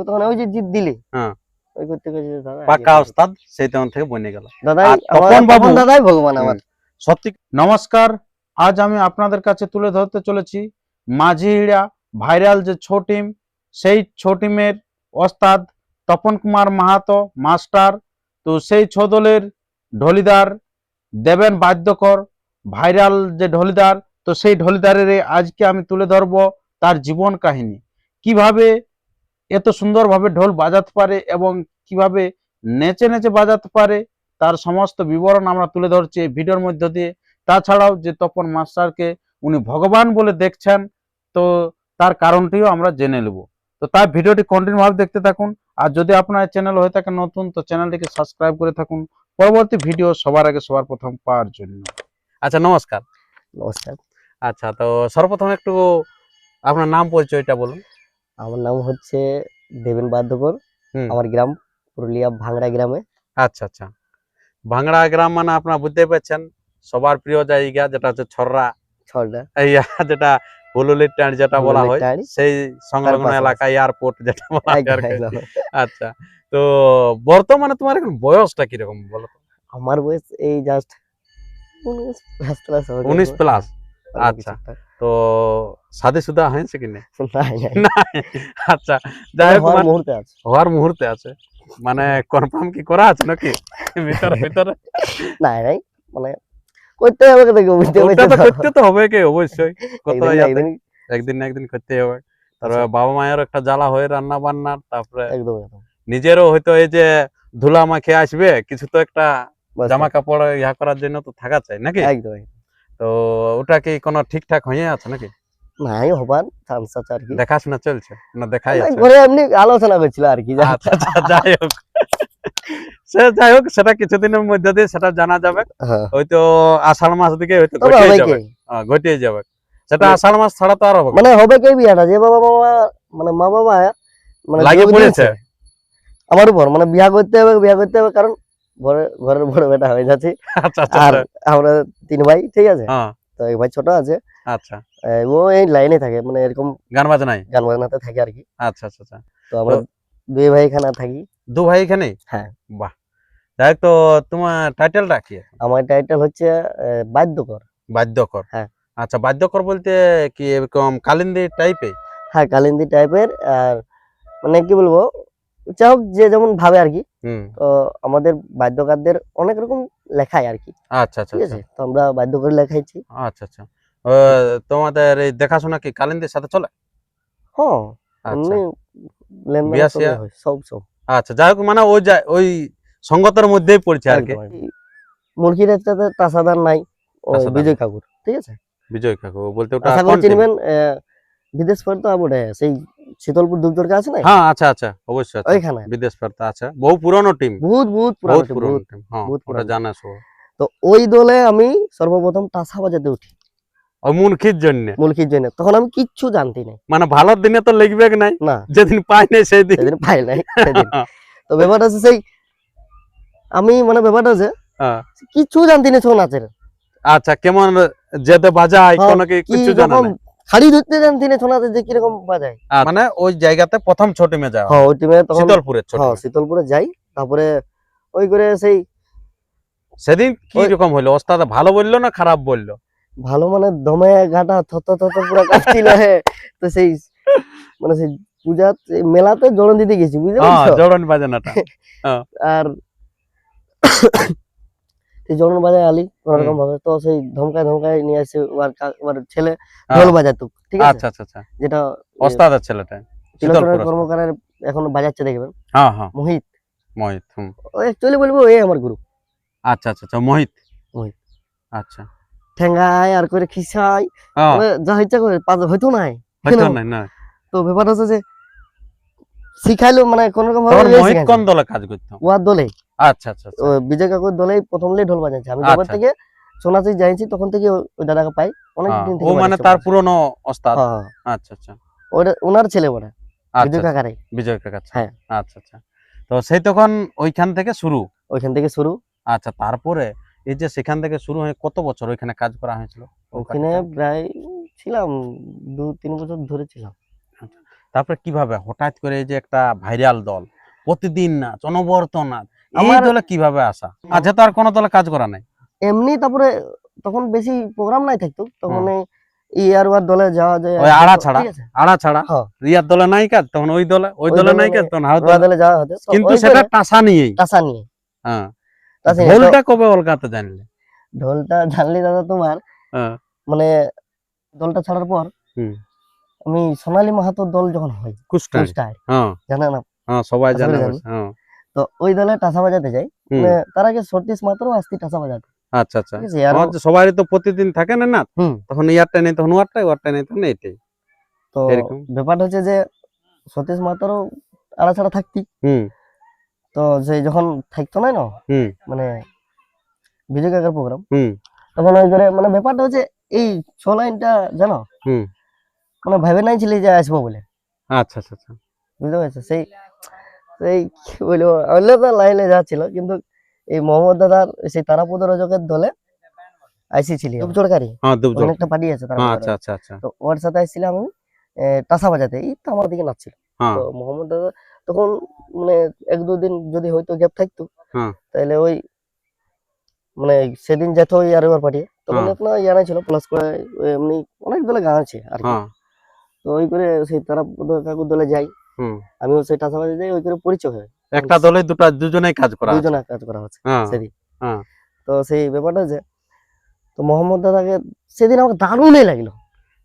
তখন ওই যে জিত দিলি হ্যাঁ ওই করতে করতে দাদা পাকা ওস্তাদ সেই তখন থেকে বনে গেল দাদাই আর তপন বাবু দাদাই ভগবান আমার। সত্যি নমস্কার, আজ আমি আপনাদের কাছে তুলে ধরতে চলেছি মাঝিহিড়া ভাইরাল যে ছো টিম, সেই ছো টিমের ওস্তাদ তপন কুমার মাহাতো মাস্টার। তো সেই ছো দলের ঢলিদার দেবেন বাদ্যকর, ভাইরাল যে ঢলিদার। তো সেই ঢলিদারের আজকে আমি তুলে ধরবো তার জীবন কাহিনী, কিভাবে এত সুন্দরভাবে ঢোল বাজাতে পারে এবং কিভাবে নেচে নেচে বাজাতে পারে, তার সমস্ত বিবরণ আমরা তুলে ধরছি এই ভিডিওর মধ্য দিয়ে। তাছাড়াও যে তপন মাস্টারকে উনি ভগবান বলে দেখছেন, তো তার কারণটিও আমরা জেনে নেব। তো তাই ভিডিওটি কন্টিনিউ ভাবে দেখতে থাকুন। আর যদি আপনার চ্যানেল হয়ে থাকে নতুন, তো চ্যানেলটিকে সাবস্ক্রাইব করে থাকুন পরবর্তী ভিডিও সবার আগে সবার প্রথম পাওয়ার জন্য। আচ্ছা নমস্কার। নমস্কার, আচ্ছা, তো সর্বপ্রথম একটু আপনার নাম পরিচয়টা বলুন। আমার নাম হচ্ছে দেবেন বাদ্যকর, আমার গ্রাম পুরুলিয়া ভাঙড়া গ্রামে। আচ্ছা আচ্ছা, ভাঙড়া গ্রাম মানে আপনারা বুঝতে পারছেন সবার প্রিয় জায়গা, যেটা হচ্ছে ছড়রা ছড়া এই যেটা হুলুলির টাঁড় যেটা বলা হয়, সেই সংলগ্ন এলাকা এয়ারপোর্ট যেটা বলা হয় আর কি। আচ্ছা, তো বর্তমানে তোমার এখন বয়সটা কিরকম বলো তো? আমার বয়স এই জাস্ট 19 প্লাস। আচ্ছা, তো শাদী সুদা হয়েছে কি না? আচ্ছা, যাই হোক হওয়ার মুহূর্তে আছে, মানে কনফার্ম কি করা আছে নাকি ভিতরে ভিতরে? না নাই, মানে করতে হবে, করতে তো হবে কি অবশ্যই, কত একদিন না একদিন করতে হবে। তারপরে বাবা মায়ের একটা জ্বালা হয় রান্না বান্নার, তারপরে নিজেরও হয়তো এই যে ধুলা মাখে আসবে কিছু, তো একটা জামা কাপড় ইয়া করার জন্য তো থাকা চাই নাকি? তো ওটা কি কোনো ঠিকঠাক হয়ে আছে নাকি? নাই হবার চান্স আছে আর কি, দেখাশোনা চলছে না? দেখাই আছে ঘরে এমনি আলোচনা করছিল আর কি। আচ্ছা যাই হোক, যাই হোক, সেটা কিছুদিনের মধ্যে দিয়ে সেটা জানা যাবে। হয়তো আষাঢ় মাস দিকে হয়তো ঘটিয়ে যাবে সেটা। আষাঢ় মাস ছাড়া তো আর হবে মানে হবে কি বিয়াটা যে বাবা মামা মানে মা বাবা মানে লাগিয়ে পড়েছে আমার উপর, মানে বিয়া করতে হবে কারণ ঘরের বড় বেটা হয়ে যাচ্ছে। আর আমরা 3 ভাই, ঠিক আছে, তো এক ভাই ছোট আছে। আচ্ছা, ও এই লাইনে থাকে, মানে এরকম গান বাজনাতে থাকে আর কি। আচ্ছা আচ্ছা আচ্ছা, তো আমরা 2 ভাই এখানে থাকি। 2 ভাই এখানে? হ্যাঁ। বাহ, যাই, তো তোমার টাইটেলটা কি? আমার টাইটেল হচ্ছে বাদ্যকর। বাদ্যকর, হ্যাঁ। আচ্ছা, বাদ্যকর বলতে কি এরকম কালিন্দি টাইপের? হ্যাঁ, কালিন্দি টাইপের। আর মানে কি বলবো, যাই হোক যে যেমন ভাবে আর কি। তো আমাদের বাদ্যকারদের অনেক রকম লেখায় আর কি। আচ্ছা আচ্ছা, ঠিক আছে, তো আমরা বাদ্যকর লেখাইছি। আচ্ছা আচ্ছা, তোমাদের এই দেখাশোনা কি কালিন্দির সাথে চলে? হ্যাঁ, আচ্ছা, সব সব। আচ্ছা, যাই হোক, মানে ওই সঙ্গতের মধ্যেই পড়ছে আর কি। মুরগির একটাতে তাসাদার নাই, ওই বিজয় কাকুর, ঠিক আছে। বিজয় কাকু বলতে ওটা আশা করি চিনবেন, বিদেশ পড়তো আবুড়ে সেই শীতলপুর দুর্গের আছে না? হ্যাঁ, আচ্ছা আচ্ছা, অবশ্যই আছে ওইখানে বিদেশ পড়তো। আচ্ছা, বহু পুরনো টিম, বহুত পুরনো টিম। হ্যাঁ, ওটা জানা সব। তো ওই দলে আমি সর্বপ্রথম তাসা বাজাতে উঠি ওই মুলকির জন্য। তখন আমি কিচ্ছু জানতি না, মানে ভালো দিনে তো লিখবে নাই না, যেদিন পাই নাই সেদিন পাই নাই। তো ব্যাপারটা আছে সেই, আমি মানে ব্যাপারটা আছে কিছু জানতি না ছৌ নাচের। আচ্ছা, কেমন যেতে বাজায় কোনো কিছু জানা নাই? খাড়ি ধরতে জানতি না ছৌ নাচের যে কিরকম বাজায়। মানে ওই জায়গাতে প্রথম ছোট টিমে যাওয়া? হ্যাঁ, ওই টিমে তখন শীতলপুরে যাই। তারপরে ওই করে সেই সেদিন কি রকম হলো? ওস্তাদ ভালো বললো না খারাপ বললো? ভালো, মানে দমে গাটা থত পুরো কাটছিল। তো সেই মানে সেই পূজা মেলাতে জড়ন দিতে গেছি, বুঝতে পারছো? জড়ন বাজানাটা। আর সেই জড়ন বাজায় আলি কোন রকম ভাবে, তো সেই ধমকায় নিয়ে আসে ওর ছেলে ঢোল বাজাতো, ঠিক আছে। আচ্ছা আচ্ছা, যেটা ওস্তাদের ছেলেটা শীতলপুরের কর্মকারের এখন বাজাচ্ছে, দেখবেন। হ্যাঁ হ্যাঁ, মোহিত। ও অ্যাকচুয়ালি বলবো এই আমার গুরু। আচ্ছা আচ্ছা আচ্ছা, মোহিত। আচ্ছা, ঠেঙ্গায় আর করে খিসাই, যা ইচ্ছা করে হয়তো নাই। তো ব্যাপার হচ্ছে যে শিখাইলো, মানে কোন রকম ভাবে। মোহিত কোন দলে কাজ করতো? ওয়ার দলে। আচ্ছা আচ্ছা, বিজয় কাকুর দলে প্রথমলে ঢোল বাজাচ্ছে। আমি যখন থেকে সোনাচি যাইছি তখন থেকে ওই দাদাকে পাই অনেক দিন থেকে। ও মানে তার পুরনো ওস্তাদ? আচ্ছা আচ্ছা, ওটা ওনার ছেলে বলে বিজয় কাকারে। বিজয় কাকা, হ্যাঁ। আচ্ছা আচ্ছা, তো সেই তখন ওইখান থেকে শুরু। আচ্ছা, তারপরে এই যে সেখান থেকে শুরু হয়ে কত বছর ওইখানে কাজ করা হয়েছিল? ওখানে প্রায় ছিলাম 2-3 বছর ধরে ছিলাম। তারপরে কিভাবে হঠাৎ করে এই যে একটা ভাইরাল দল প্রতিদিন নাচ অনবরত নাচ, এই আমার- দলে কিভাবে আসা? আচ্ছা, তো আর কোনো দলে কাজ করা নাই? এমনি তারপরে তখন বেশি প্রোগ্রাম নাই থাকতো তখন ইয়ার ওয়ার দলে যাওয়া যায় ওই আড়া ছাড়া, ঠিক আছে আড়া ছাড়া হ্যাঁ। রিয়ার দলে নাই কাজ, তখন ওই দলে, ওই ওই দলে দলে নাই কাজ, তখন হাওয়া ওয়া দলে। দলে যাওয়া হতো তো কিন্তু ওই সেটা করে টাসা নিয়েই। টাসা নিয়ে হ্যাঁ, টাসা নিয়ে। তো ঢোলটা কবে অলকাতে জানলে? ঢোলটা জানলি দাদা তোমার হ্যাঁ, মানে দলটা ছাড়ার পর হুম, আমি সোনালী মাহাতোর দল যখন হয় কুস্টাই, কুস্টায়, হ্যাঁ জানেন না? হ্যাঁ, সবাই আশা জানে করি অবশ্য, হ্যাঁ। তো ওই দলে টাসা বাজাতে যাই, হুম, মানে তার আগে সতীশ মাত্র আসতি টাসা বাজাতে, আচ্ছা আচ্ছা। ঠিক আছে? আর আমার যে সবারই তো প্রতিদিন থাকে না নাচ, হুম তখন ইয়ারটা নেই তখন ওয়ারটাই, ওয়ারটা নেই তখন এইটাই, তো এরকম। ব্যাপারটা হচ্ছে যে সতীশ মাত্রও আড়া ছাড়া থাকতি, হুম তো যে যখন থাকতো না না হুম মানে বিজয় কাকার প্রোগ্রাম, হুম তখন ওই করে মানে ব্যাপারটা হচ্ছে এই ছ লাইনটা জানো হুম, মানে ভেবে নাই ছিলি যে আসবো বলে, আচ্ছা আচ্ছা আচ্ছা। বুঝতে পারছো? সেই সেই কি বলবো, অন্য তো লাইনে যাচ্ছিল কিন্তু এই মোহাম্মদ দাদার সেই তারাপদ রজকের দলে আইসি ছিলি চড়কারি, হ্যাঁ, দুবজল। ওখানে একটা পার্টি আছে হ্যাঁ, তারাপদ আচ্ছা আচ্ছা আচ্ছা। তো ওর সাথে আসছিলাম আমি টাসা বাজাতে, এই তো আমার দিকে নাচছিল। হ্যাঁ তো মোহাম্মদ দাদা তখন মানে এক দুদিন যদি হয়তো গ্যাপ থাকতো হ্যাঁ তাহলে ওই মানে সেদিন যেত ওই আর এবার পাঠিয়ে তখন হ্যাঁ আপনার ইয়া নাই ছিল প্লাস করে ওই এমনি অনেক দলে গান আছে আর কি। হ্যাঁ, তো ওই করে সেই তারা কাকুর দলে যাই, হুম। আমিও সেই টাসা বাজাতে যাই, ওই করে পরিচয় হয়। একটা দলে দুজনেই কাজ করা আছে। দুজনে কাজ করা হচ্ছে হ্যাঁ সেদিন। হ্যাঁ, তো সেই ব্যাপারটা যে তো মোহাম্মদ দাদাকে সেদিন আমাকে দারুণই লাগলো,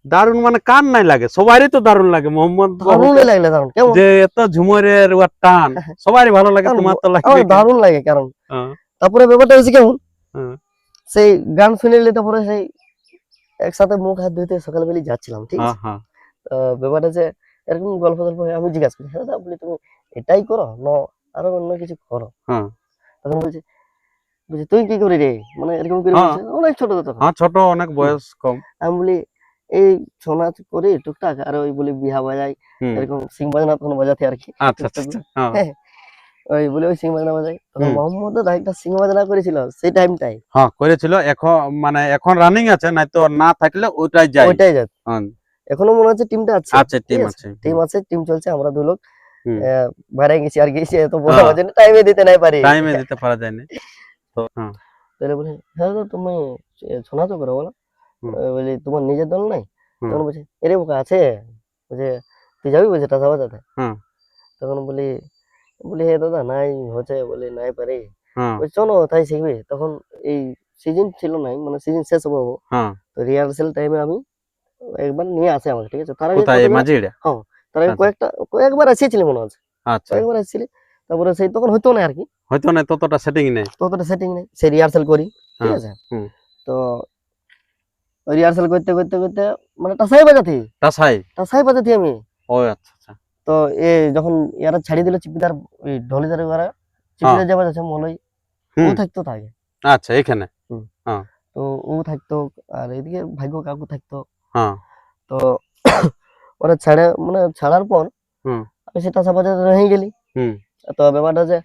দারুণ মানে কার নাই লাগে, সবারই তো দারুণ লাগে। মোহাম্মদ দারুণই লাগলো, দারুণ কেমন যে এত ঝুমরের ওর টান, সবারই ভালো লাগে, তোমার তো আমার লাগবে। দারুণ লাগে কারণ হ্যাঁ, তারপরে ব্যাপারটা হচ্ছে কেমন হ্যাঁ, সেই গান শুনে নিলে তারপরে সেই একসাথে মুখ হাত ধুইতে সকালবেলা যাচ্ছিলাম, ঠিক হ্যাঁ, আছে? হ্যাঁ, তো ব্যাপারটা যে এরকম গল্প গল্প হয়ে আমি জিজ্ঞাসা করি, হ্যাঁ দাদা বলি তুমি এটাই করো না আরো অন্য কিছু করো? হ্যাঁ, তখন বলছে বলছে তুই কি করি রে, মানে এরকম করে হ্যাঁ। বলছে, অনেক ছোট তো তখন। হ্যাঁ, ছোট, অনেক বয়স কম। আমি বলি এই ছৌ নাচ করি টুকটাক, আর ওই বলি বিহা বাজাই, হুম, এরকম সিং বাজনা তখন বাজাতে আর কি আচ্ছা আচ্ছা আচ্ছা, হ্যাঁ, হ্যাঁ, ওই বলে ওই সিং বাজনা বাজাই। তখন হুম। মোহাম্মদ দাদা একটা সিং বাজনা করেছিল সেই টাইমটাই, হ্যাঁ করেছিল, এখন মানে এখন রানিং আছে, নাই তো না থাকলে ওইটাই যাই। ওইটাই যাত। হ্যাঁ, এখনো মনে হচ্ছে টিমটা আছে, আছে, ঠিক টিম আছে? আছে। টিম আছে, টিম চলছে, আমরা দু লোক হুম, বাইরে গেছি আর গেছি, এত বড় হ্যাঁ। বাজে টাইমে দিতে নাই পারি। টাইমে দিতে পারা যায় না। তো হ্যাঁ, তাহলে বলি হ্যাঁ দাদা তুমি ছৌ নাচও করো বলো? হুম, বলি তোমার নিজের দল নাই? হুম, তখন বলছে এরে বোকা আছে, বলছে তুই যাবি বলছে টাসা বাজাতে? হ্যাঁ, তখন বলি বলি হে দাদা নাই হচ্ছে, বলি নাই পারি। হ্যাঁ, বলছে চলো তাই শিখবে। তখন এই সিজন ছিল নাই, মানে সিজন শেষ হবো হ্যাঁ। তো রিহার্সেল টাইমে আমি একবার নিয়ে আসে আমাকে, ঠিক আছে? তার আগে কোথায়, কতবার- মাঝিড়া? হ্যাঁ তার আগে আচ্ছা কয়েকবার এসেছিলি মনে আছে, আচ্ছা, কয়েকবার এসেছিলি। তারপরে সেই তখন হইতো না আর কি, হয়তো না ততটা সেটিং নেই। ততটা সেটিং নেই, সেই রিহার্সেল করি, ঠিক হ্যাঁ, আছে? হুম। তো রিহার্সেল করতে করতে করতে মানে টাসাই বাজাতি, টাসাই। টাসাই বাজাতি আমি। ও আচ্ছা আচ্ছা, তো এ যখন ইয়ারা ছাড়ি দিল চিপিদার, ওই ঢলিদার ওরা হ্যাঁ, চিপিদার যে বাজাচ্ছে মলই, ও হুম, থাকতো থাকে। আচ্ছা এখানে। হুম। হ্যাঁ, তো ও থাকতো আর এদিকে ভাগ্য কাকু থাকতো। হ্যাঁ, তো ওরা ছেড়ে মানে ছাড়ার পর হুম, আমি সে টাসা বাজাতে রয়ে গেলি। হুম, তো ব্যাপারটা যে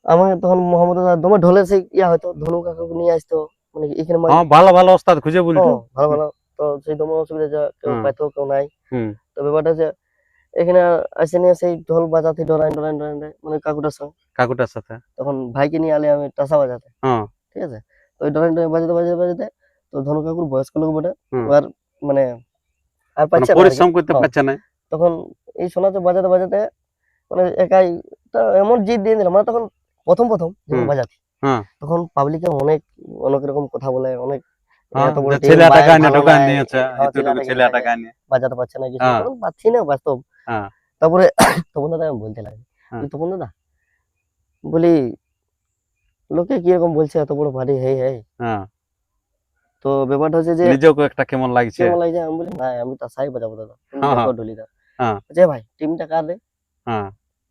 আমাকে তখন মোহাম্মদ দমে ঢোলে সেই ইয়া হয়তো ধনু কাকাকে নিয়ে আসতো, মানে এখানে হ্যাঁ, ভালো ভালো ওস্তাদ খুঁজে বলতো। ভালো ভালো। তো সেই দমে অসুবিধা যা কেউ হুম, পাইতো কেউ নাই। হুম, তো ব্যাপারটা যে এখানে আসে নিয়ে সেই ঢোল বাজাতে ডরাই ডরাই ডরাই ডরাই, মানে কাকুটার সঙ্গে কাকুটার সাথে। তখন ভাইকে নিয়ে আলে আমি টাসা বাজাতে, হ্যাঁ, ঠিক আছে? তো ওই ডরাই ডরাই বাজাতে বাজাতে বাজাতে তো ধনু কাকুর বয়স্ক লোক বটে, হুম। ও আর মানে আর মানে পাচ্ছে না আর কি। পরিশ্রম করতে হ্যাঁ, পারছে না। তখন এই শোনাতে বাজাতে বাজাতে মানে একাই তা এমন জিদ দিয়ে দিলাম, মানে তখন প্রথম যখন হুম, বাজাতি হ্যাঁ, তখন পাবলিকে অনেক অনেক রকম কথা বলে, অনেক হ্যাঁ, এত বড় যে টিম ছেলেটা গায়ে ভালো ঢোকান নাই, দিয়েছে, হ্যাঁ এতটুকু ছেলেটা ছেলেটা গায়ে নিয়ে। বাজাতে পারছে না কিছু, হ্যাঁ, তখন পাচ্ছি না বাস্তব। হ্যাঁ, তারপরে তপন দাদা আমি বলতে লাগি, হ্যাঁ, তপন দাদা বলি লোকে কিরকম বলছে এত বড় ভারী হেই হেই। হ্যাঁ। তো ব্যাপারটা হচ্ছে যে নিজেকে একটা কেমন লাগছে। কেমন লাগছে, আমি বলি না আমি তাসাই বাজাবো দাদা, তুমি হ্যাঁ, দেখো ঢুলি দাও। হ্যাঁ, যে ভাই টিমটা কার রে, হ্যাঁ,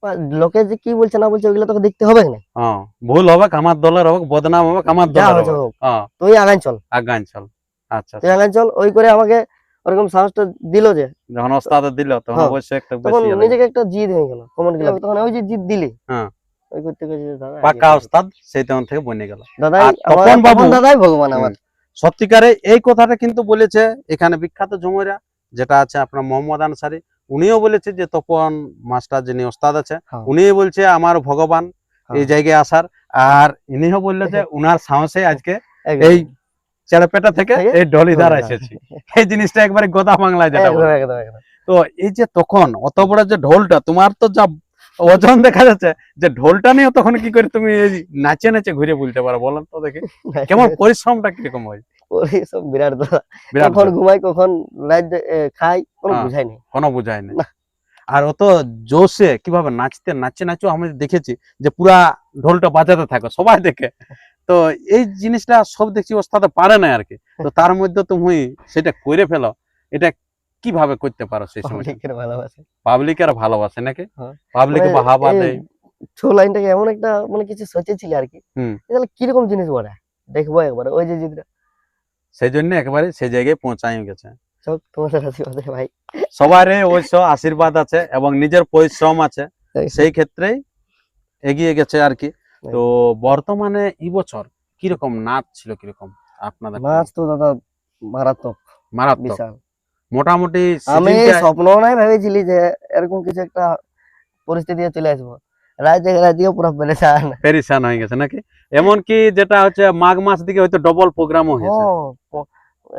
বা লোকে যে কি বলছে না বলছে ওগুলো তোকে দেখতে হবে না, হ্যাঁ। ভুল হবে আমার দলের, হবে বদনাম হবে আমার যা দলের হয়েছে হবে। হোক, হ্যাঁ, তুই আগান চল, আগান চল। আচ্ছা তুই আচ্ছা। আগান চল। ওই করে আমাকে ওরকম সাহসটা দিল যে যখন ওস্তাদ দিল তখন হ্যাঁ, অবশ্যই একটা তখন বেশি লাগে। নিজেকে একটা জিদ হয়ে গেল, কমেন্ট গেল তখন ওই যে জিদ দিলি, হ্যাঁ, ওই করতে করতে দাদা পাকা ওস্তাদ সেই তখন থেকে বনে গেল। দাদাই আর আমার তপন বাবু, তপন দাদাই ভগবান আমার। সত্যিকারে এই কথাটা কিন্তু বলেছে এখানে বিখ্যাত ঝুমুরা যেটা আছে আপনার মোহাম্মদ আনসারী, উনিও বলেছে যে তপন মাস্টার যিনি ওস্তাদ আছে হ্যাঁ। উনিও বলছে আমার ভগবান হ্যাঁ। এই জায়গায় আসার, আর ইনিও বললো যে উনার সাহসে আজকে একদম, এই চেলাপেটা থেকে থেকে এই ঢলিধার ঢলিধার। এসেছি। এই জিনিসটা একবারে গোদা বাংলায় যেটা একদম, বলে। একদম, একদম। তো এই যে তখন অত বড় যে ঢোলটা, তোমার তো যা ওজন দেখা যাচ্ছে, যে ঢোলটা নিয়ে তখন কি করে তুমি এই নাচে নাচে ঘুরে বলতে পারো বলেন তো দেখি, কেমন পরিশ্রমটা কিরকম হয়? ওই সব বিরাট দাদা। বিরাট কখন ব্যাপার। ঘুমাই, কখন রাত খাই, কোনো হ্যাঁ। বুঝাই নেই। কোনো বোঝায় না। না। আর অত জোশে কিভাবে নাচতে নাচেও আমি দেখেছি যে পুরা ঢোলটা বাজাতে থাকো সবাই দেখে। তো এই জিনিসটা সব দেখছি ওস্তাদ পারে না আর কি। তো তার মধ্যে তুমি সেটা করে ফেলো, এটা কিভাবে করতে পারো সেই সময়? পাবলিকের ভালোবাসে। পাবলিকের ভালোবাসে নাকি? হ্যাঁ। পাবলিক মানে বাহাবা এই দেয়। ছো লাইনটাকে এমন একটা মানে কিছু সোচেছিলি আর কি। হুম। তাহলে কিরকম জিনিস বলে দেখবো একবার ওই যে জিতটা সেই জন্য একেবারে সেই জায়গায় পৌঁছাই গেছে। চোখ তোমাদের আশীর্বাদে ভাই। সবারই অবশ্য আশীর্বাদ আছে এবং নিজের পরিশ্রম আছে, সেই ক্ষেত্রেই এগিয়ে গেছে আর কি। তো বর্তমানে এই বছর কিরকম নাচ ছিল, কিরকম আপনাদের? নাচ তো দাদা মারাত্মক, মারাত্মক। বিশাল। মোটামুটি আমি সিজনটা স্বপ্ন নাই ভেবেছিলি যে এরকম কিছু একটা পরিস্থিতি চলে আসবো। রাজ্যে পুরো পেরেশান। পেরিশান হয়ে গেছে নাকি? এমনকি যেটা হচ্ছে মাঘ মাস দিকে হয়তো ডবল প্রোগ্রামও হয়েছে। হ্যাঁ,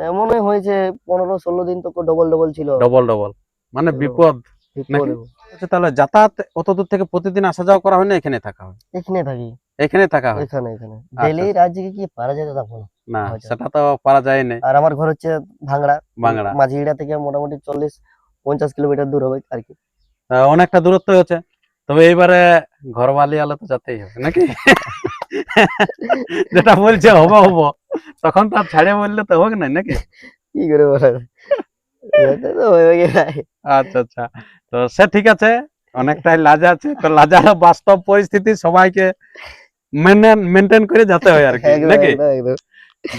এমনই হয়েছে 15-16 দিন তো ডবল ডবল ছিল। ডবল মানে বিপদ নাকি? আচ্ছা, তাহলে যাতায়াত অত দূর থেকে প্রতিদিন আসা যাওয়া করা হয় না, এখানে থাকা হয়? এখানে থাকি, এখানে থাকা হয়। এখানে ডেলি রাজ্যে কি পারা যায় দাদা বলো? না হয়তো। সেটা তো পারা যায় না। আর আমার ঘর হচ্ছে ভাঙড়া। বাংলা মাঝিড়া থেকে মোটামুটি 40-50 কিলোমিটার দূর হবে আর কি। অনেকটা দূরত্ব হচ্ছে। তবে এইবারে ঘরবালি আলো তো যেতেই হবে নাকি? যেটা বলছে হবো হবো, তখন তো আর ছাড়ে বললে তো হোক না নাকি? কি করে বলা যায়? যেতে তো হয়ে গেছে। আচ্ছা আচ্ছা, তো সে ঠিক আছে, অনেকটাই লাজা আছে, তো লাজার বাস্তব পরিস্থিতি সবাইকে মেনটেন করে যেতে হয় আর কি একদম, নাকি? একদম, একদম।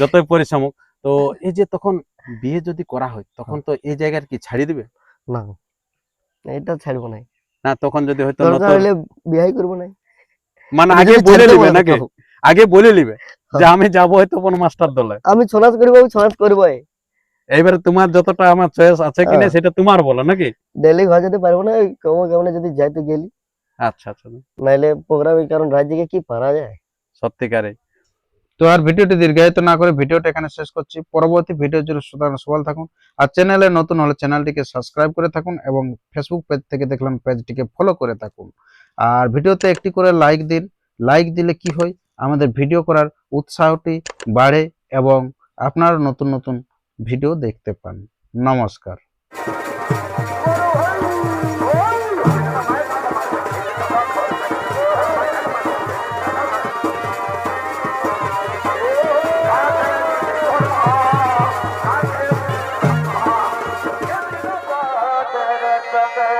যতই পরিশ্রম হোক। তো এই যে তখন বিয়ে যদি করা হয় তখন তো এই জায়গার কি ছাড়িয়ে দিবে না, এটা ছাড়বো না। না? তখন যদি হয়তো দরকার নতুন হলে বিয়াই করবো না। মানে তুমি আগে যদি বলে ছাড়তে নিবে বলো নাকি? তো। আগে বলে নিবে যে হ্যাঁ। আমি যাবো হয়তো কোন মাস্টার দলে। আমি 6 মাস করবো, 6 মাস করবোই। এইবারে তোমার যতটা আমার চয়েস আছে কিনা হ্যাঁ। সেটা তোমার বলো নাকি? ডেলি ঘর যেতে পারবো না, ওই কেমন যদি যাই তো গেলি, আচ্ছা আচ্ছা, নাইলে প্রোগ্রামে, কারণ রাজ্যে কি পারা যায়। সত্যিকারে। তো আর ভিডিওটি দীর্ঘায়িত না করে ভিডিওটা এখানে শেষ করছি। পরবর্তী ভিডিওর জন্য সবাই থাকুন। আর চ্যানেলে নতুন হলে চ্যানেলটিকে সাবস্ক্রাইব করে থাকুন এবং ফেসবুক পেজ থেকে দেখলাম পেজটিকে ফলো করে থাকুন। আর ভিডিওতে একটি করে লাইক দিন। লাইক দিলে কি হয়, আমাদের ভিডিও করার উৎসাহটি বাড়ে এবং আপনারা নতুন নতুন ভিডিও দেখতে পান। নমস্কার। Thank you.